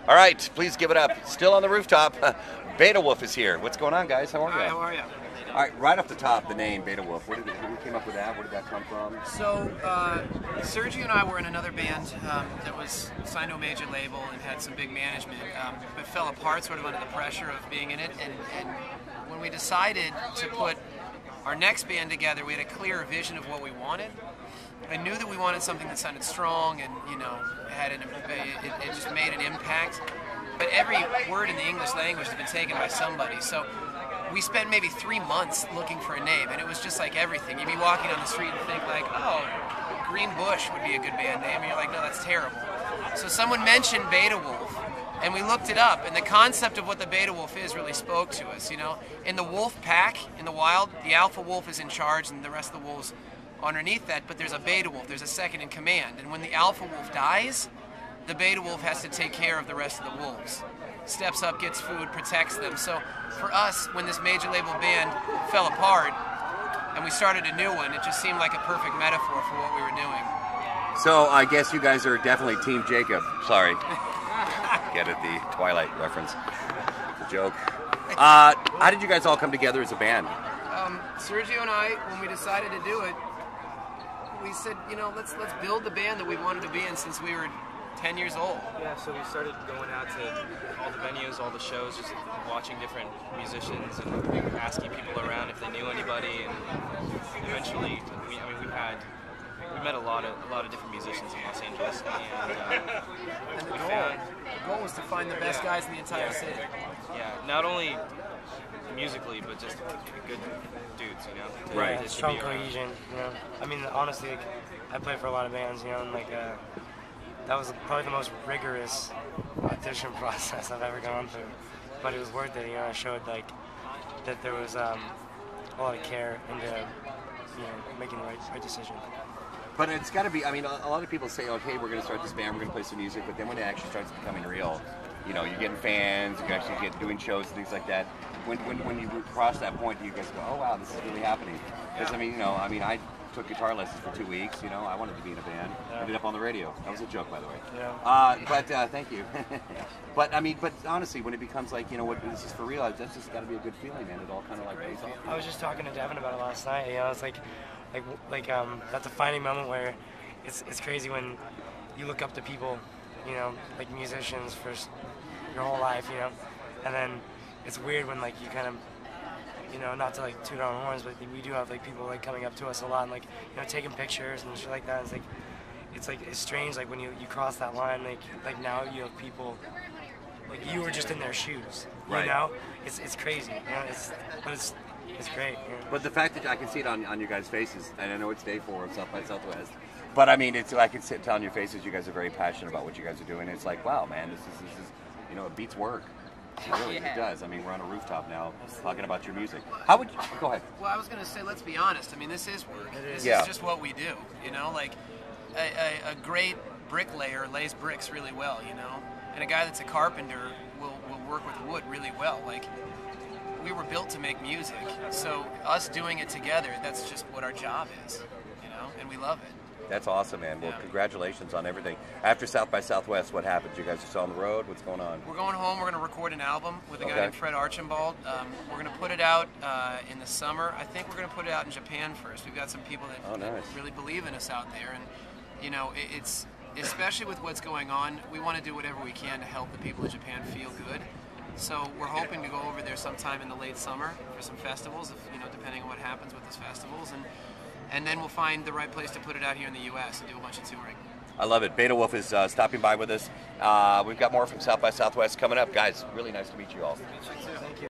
All right, please give it up. Still on the rooftop, BETAWOLF is here. What's going on, guys? How are you? Hi, how are you? All right, right off the top, the name BETAWOLF. Who came up with that? Where did that come from? So, Sergio and I were in another band that was signed to a major label and had some big management, but fell apart sort of under the pressure of being in it. And when we decided to put our next band together, we had a clear vision of what we wanted. I knew that we wanted something that sounded strong and, you know, it just made an impact. But every word in the English language has been taken by somebody. So we spent maybe 3 months looking for a name, and it was just like everything. You'd be walking on the street and think like, oh, Green Bush would be a good band name, and you're like, no, that's terrible. So someone mentioned BETAWOLF, and we looked it up, and the concept of what the BETAWOLF is really spoke to us, you know. In the wolf pack, in the wild, the alpha wolf is in charge, and the rest of the wolves underneath that, but there's a BETAWOLF, there's a second in command, and when the alpha wolf dies, the BETAWOLF has to take care of the rest of the wolves. Steps up, gets food, protects them. So for us, when this major label band fell apart and we started a new one, it just seemed like a perfect metaphor for what we were doing. So I guess you guys are definitely Team Jacob. Sorry. Get it, the Twilight reference. It's a joke. How did you guys all come together as a band? Sergio and I, when we decided to do it, we said, you know, let's build the band that we wanted to be in since we were 10 years old. Yeah, so we started going out to all the venues, all the shows, just watching different musicians and asking people around if they knew anybody. And eventually, we met a lot of different musicians in Los Angeles, and the goal was to find the best guys in the entire city. Yeah, not only musically, but just good dudes, you know. Right. Yeah, strong cohesion, you know. I mean, honestly, like, I play for a lot of bands, you know, and like that was probably the most rigorous audition process I've ever gone through. But it was worth it, you know. I showed like that there was a lot of care into, you know, making the right decision. But it's got to be, I mean, a lot of people say, okay, we're going to start this band, we're going to play some music, but then when it actually starts becoming real, you know, you're getting fans, you actually get doing shows and things like that. When you cross that point, you guys go, oh wow, this is really happening. Because, I mean, you know, I took guitar lessons for 2 weeks, you know, I wanted to be in a band. I ended up on the radio. That was a joke, by the way. Yeah. Thank you. But, I mean, but honestly, when it becomes like, you know, what this is for real, that's just got to be a good feeling, man. It all kind of like pays off. I was just talking to Devin about it last night, you know, it's like that defining moment where it's crazy when you look up to people, you know, like musicians for your whole life, you know, and then it's weird when like you kind of, you know, not to like toot our own horns, but we do have like people like coming up to us a lot and like, you know, taking pictures and shit like that. It's strange like when you cross that line, like now you have people like you were just in their shoes, you right. know, it's crazy, you know, it's great. You know? But the fact that I can see it on your guys' faces, and I know it's day 4 of South by Southwest, but I mean, I can tell on your faces you guys are very passionate about what you guys are doing. It's like, wow, man, this is you know, it beats work. Really, it does. I mean, we're on a rooftop now talking about your music. How would you, go ahead. Well, I was going to say, let's be honest. I mean, this is work. This is just what we do, you know? Like, a great bricklayer lays bricks really well, you know? And a guy that's a carpenter will work with wood really well. Like, we were built to make music, so us doing it together, that's just what our job is, you know? And we love it. That's awesome, man. Well, congratulations on everything. After South by Southwest, what happens? You guys are still on the road? What's going on? We're going home. We're going to record an album with a guy named Fred Archambault. We're going to put it out in the summer. I think we're going to put it out in Japan first. We've got some people that really believe in us out there. And, you know, it's especially with what's going on, we want to do whatever we can to help the people of Japan feel good. So we're hoping to go over there sometime in the late summer for some festivals, you know, depending on what happens with those festivals. And then we'll find the right place to put it out here in the U.S. and do a bunch of touring. I love it. BETAWOLF is stopping by with us. We've got more from South by Southwest coming up. Guys, really nice to meet you all. Thank you.